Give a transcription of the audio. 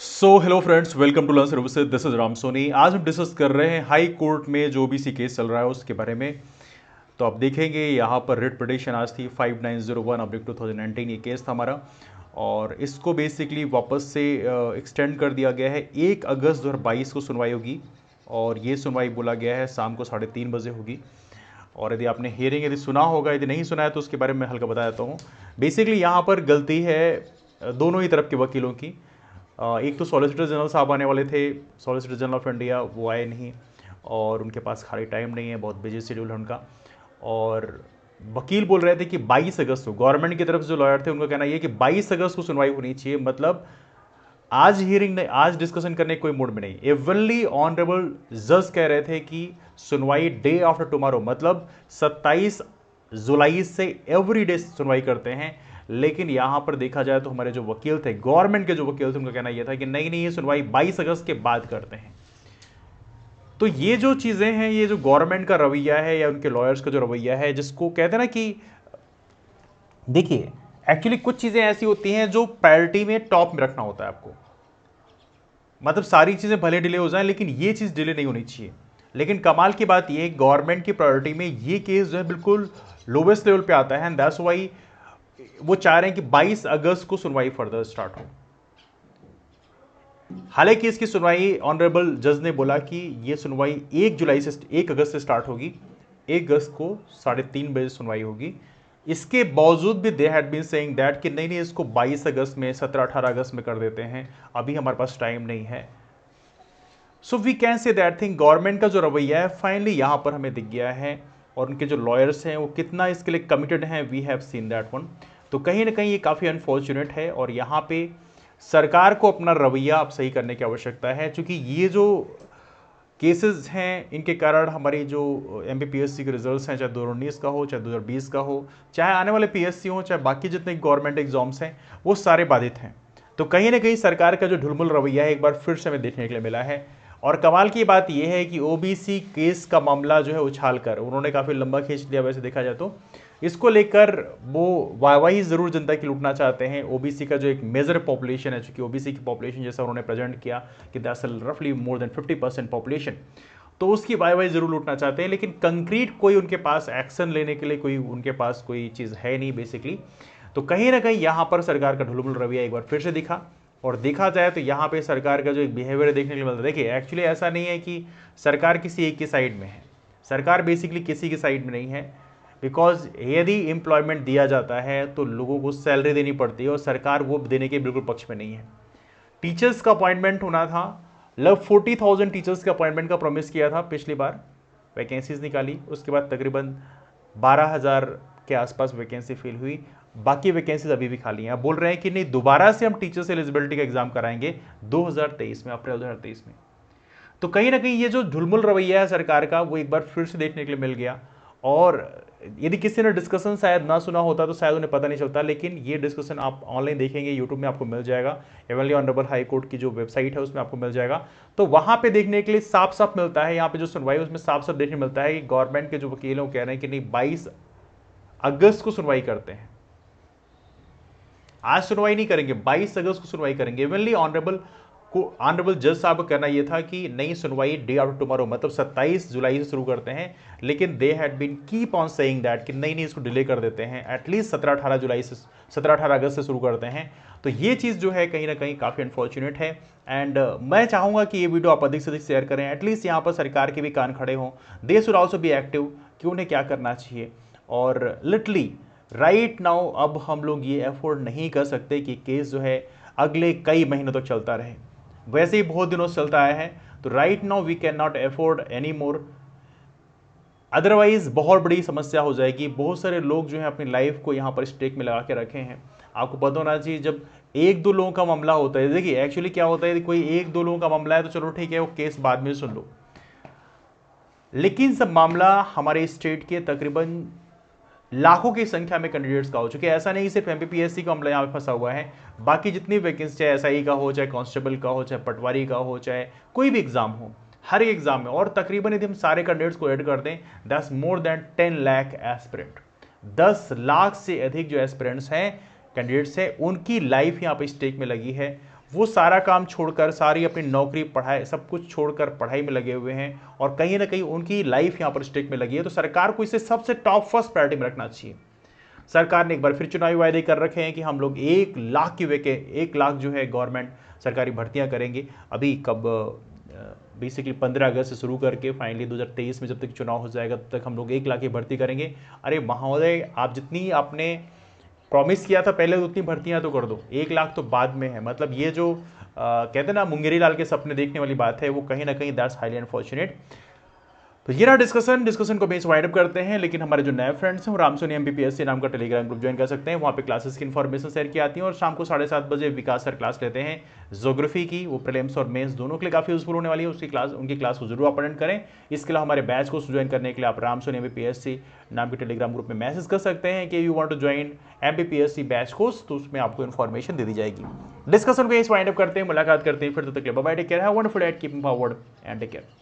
Hello friends, welcome to Learn Services. This is Ram Soni. आज हम discuss कर रहे हैं हाई कोर्ट में जो ओबीसी केस चल रहा है उसके बारे में। तो आप देखेंगे यहाँ पर रिट पिटिशन आज थी 5901/2019। ये केस था हमारा और इसको बेसिकली वापस से एक्सटेंड कर दिया गया है। 1 अगस्त 2022 को सुनवाई होगी और ये सुनवाई बोला गया है शाम को 3:30 बजे होगी। और यदि आपने हियरिंग यदि सुना होगा, यदि नहीं सुना है तो उसके बारे में हल्का बता देता हूँ। बेसिकली यहाँ पर गलती है दोनों ही तरफ के वकीलों की। एक तो सॉलिसिटर जनरल साहब आने वाले थे, सॉलिसिटर जनरल ऑफ इंडिया, वो आए नहीं और उनके पास खाली टाइम नहीं है, बहुत बिजी शेड्यूल है उनका। और वकील बोल रहे थे कि 22 अगस्त को, गवर्नमेंट की तरफ से जो लॉयर थे उनका कहना यह कि 22 अगस्त को सुनवाई होनी चाहिए। मतलब आज हियरिंग नहीं, आज डिस्कशन करने के कोई मूड में नहीं। एवनली ऑनरेबल जज कह रहे थे कि सुनवाई डे आफ्टर टुमारो, मतलब 27 जुलाई से एवरी डे सुनवाई करते हैं। लेकिन यहां पर देखा जाए तो हमारे जो वकील थे, गवर्नमेंट के जो वकील थे, उनका कहना यह था कि नहीं नहीं, ये सुनवाई 22 अगस्त के बाद करते हैं। तो ये जो चीजें हैं, ये जो गवर्नमेंट का रवैया है या उनके लॉयर्स का जो रवैया है, जिसको कहते हैं ना कि देखिए, एक्चुअली कुछ चीजें ऐसी होती हैं जो प्रायोरिटी में टॉप में रखना होता है आपको। मतलब सारी चीजें भले डिले हो जाएं लेकिन ये चीज डिले नहीं होनी चाहिए। लेकिन कमाल की बात ये, गवर्नमेंट की प्रायोरिटी में ये केस जो है बिल्कुल लोवेस्ट लेवल पे आता है एंड दैट्स व्हाई वो चाह रहे हैं कि 22 अगस्त को सुनवाई फर्दर स्टार्ट हो। हालांकि इसकी सुनवाई ऑनरेबल जज ने बोला कि ये सुनवाई 1 अगस्त से स्टार्ट होगी। 1 अगस्त को 3:30 बजे सुनवाई होगी। इसके बावजूद भी they had been saying that कि नहीं नहीं, इसको 22 अगस्त में, 17-18 अगस्त में कर देते हैं, अभी हमारे पास टाइम नहीं है। So we can say that thing, government का जो रवैया है फाइनली यहां पर हमें दिख गया है और उनके जो लॉयर्स हैं वो कितना इसके लिए कमिटेड हैं, we have seen that one. तो कहीं ना कहीं ये काफ़ी अनफॉर्चुनेट है और यहाँ पे सरकार को अपना रवैया अब सही करने की आवश्यकता है, क्योंकि ये जो केसेस हैं इनके कारण हमारी जो MPPSC के रिजल्ट्स हैं, चाहे 2019 का हो, चाहे 2020 का हो, चाहे आने वाले PSC हो, चाहे बाकी जितने गवर्नमेंट एग्जाम्स हैं, वो सारे बाधित हैं। तो कहीं ना कहीं सरकार का जो ढुलमुल रवैया है एक बार फिर से हमें देखने के लिए मिला है। और कमाल की बात यह है कि OBC केस का मामला जो है उछाल कर उन्होंने काफ़ी लंबा खींच लिया। वैसे देखा जाए तो इसको लेकर वो वाहवाही ज़रूर जनता की लूटना चाहते हैं। OBC का जो एक मेजर पॉपुलेशन है, चूंकि OBC की पॉपुलेशन जैसा उन्होंने प्रेजेंट किया कि दैट्स रफली मोर देन 50% पॉपुलेशन, तो उसकी वाहवाही ज़रूर लूटना चाहते हैं। लेकिन कंक्रीट कोई उनके पास एक्शन लेने के लिए कोई उनके पास कोई चीज़ है नहीं बेसिकली। तो कहीं ना कहीं यहाँ पर सरकार का ढुलमुल रवैया एक बार फिर से दिखा। और देखा जाए तो यहाँ पे सरकार का जो एक बिहेवियर देखने को मिलता है, देखिए एक्चुअली ऐसा नहीं है कि सरकार किसी एक की साइड में है। सरकार बेसिकली किसी की साइड में नहीं है, बिकॉज यदि एम्प्लॉयमेंट दिया जाता है तो लोगों को सैलरी देनी पड़ती है और सरकार वो देने के बिल्कुल पक्ष में नहीं है। टीचर्स का अपॉइंटमेंट होना था, लगभग 40,000 टीचर्स के अपॉइंटमेंट का प्रॉमिस किया था पिछली बार, वैकेंसीज निकाली, उसके बाद तकरीबन 12,000 के आसपास वैकेंसी फिल हुई, बाकी वैकेंसीज अभी भी खाली हैं। बोल रहे हैं कि नहीं, दोबारा से हम टीचर्स एलिजिबिलिटी का एग्जाम कराएंगे 2023 में, अप्रैल 2023 में। तो कहीं ना कहीं ये जो ढुलमुल रवैया है सरकार का वो एक बार फिर से देखने के लिए मिल गया। और यदि किसी ने डिस्कशन शायद ना सुना होता तो शायद उन्हें पता नहीं चलता, लेकिन ये डिस्कशन आप ऑनलाइन देखेंगे, यूट्यूब में आपको मिल जाएगा। एवनली ऑनरेबल हाई कोर्ट की जो वेबसाइट है उसमें आपको मिल जाएगा। तो वहां पे देखने के लिए साफ साफ मिलता है, यहाँ पे जो सुनवाई उसमें साफ साफ देखने मिलता है कि गवर्नमेंट के जो वकील हैं वो कह रहे हैं कि नहीं, 22 अगस्त को सुनवाई करते हैं। आज सुनवाई नहीं करेंगे, 22 अगस्त को सुनवाई करेंगे। इवनली ऑनरेबल जज साहब का कहना यह था कि नई सुनवाई डे आफ्टर टुमारो, मतलब 27 जुलाई से शुरू करते हैं। लेकिन they had been keep on saying that कि नहीं नहीं, इसको डिले कर देते हैं, एटलीस्ट 17-18 अगस्त से शुरू करते हैं। तो ये चीज़ जो है कहीं ना कहीं काफ़ी अनफॉर्चुनेट है। एंड मैं चाहूँगा कि ये वीडियो आप अधिक से अधिक शेयर करें, एटलीस्ट यहाँ पर सरकार के भी कान खड़े हों। They should also be active कि उन्हें क्या करना चाहिए। और लिटरली राइट नाउ अब हम लोग ये एफोर्ड नहीं कर सकते कि केस जो है अगले कई महीनों तक चलता रहे। वैसे ही बहुत दिनों से चलता आया है, तो right now we can not afford any more, otherwise बहुत बड़ी समस्या हो जाएगी। बहुत सारे लोग जो हैं अपनी लाइफ को यहाँ पर स्टेक में लगा के रखे हैं। आपको पता होना चाहिए, जब 1-2 लोगों का मामला होता है, देखिए एक्चुअली क्या होता है, कोई 1-2 लोगों का मामला है तो चलो ठीक है, वो केस बाद में सुन लो। लेकिन सब मामला हमारे स्टेट के तकरीबन लाखों की संख्या में कैंडिडेट्स का हो चुके हैं। ऐसा नहीं सिर्फ MPPSC का मामला यहाँ पे फंसा हुआ है, बाकी जितनी वैकेंसी, चाहे SI का हो, चाहे कांस्टेबल का हो, चाहे पटवारी का हो, चाहे कोई भी एग्जाम हो, हर एक एग्जाम में। और तकरीबन यदि हम सारे कैंडिडेट्स को ऐड कर दें, that's more than 10 lakh aspirant. 10 lakh से अधिक जो एस्पिरेंट्स हैं, कैंडिडेट्स हैं, उनकी लाइफ यहाँ पे स्टेक में लगी है। वो सारा काम छोड़कर, सारी अपनी नौकरी पढ़ाई सब कुछ छोड़कर पढ़ाई में लगे हुए हैं और कहीं ना कहीं उनकी लाइफ यहाँ पर स्टेक में लगी है। तो सरकार को इसे सबसे टॉप फर्स्ट प्रायोरिटी में रखना चाहिए। सरकार ने एक बार फिर चुनावी वायदे कर रखे हैं कि हम लोग 1 लाख की 1 लाख जो है गवर्नमेंट सरकारी भर्तियां करेंगे। अभी कब बेसिकली 15 अगस्त से शुरू करके फाइनली 2023 में जब तक चुनाव हो जाएगा तब तक हम लोग 1 लाख की भर्ती करेंगे। अरे महोदय, आप जितनी आपने प्रॉमिस किया था पहले उतनी भर्तियां तो कर दो, 1 लाख तो बाद में है। मतलब ये जो कहते हैं ना मुंगेरी लाल के सपने देखने वाली बात है, वो कहीं ना कहीं दैट्स हाईली अनफॉर्चुनेट। तो ये रहा डिस्कशन को बेस वाइड अप करते हैं। लेकिन हमारे जो नए फ्रेंड्स हैं वो रामसोनी MPPSC नाम का टेलीग्राम ग्रुप ज्वाइन कर सकते हैं। वहाँ पे क्लासेस की इन्फॉर्मेशन शेयर की आती है और शाम को 7:30 बजे विकास सर क्लास लेते हैं ज्योग्राफी की। वो प्रीलिम्स और मेंस दोनों के लिए काफ़ी यूजफुल होने वाली है। उनकी क्लास को जरूर अटेंड करें। इसके अलावा हमारे बैच को ज्वाइन करने के लिए आप रामसोनी MPPSC नाम के टेलीग्राम ग्रुप में मैसेज कर सकते हैं कि you want to join MPPSC batch course, तो उसमें आपको इन्फॉर्मेशन दे दी जाएगी। डिस्कशन को यही वाइंड अप करते हैं, मुलाकात करते हैं फिर। तब तक bye bye, take care, have a wonderful day, keep moving forward and take care.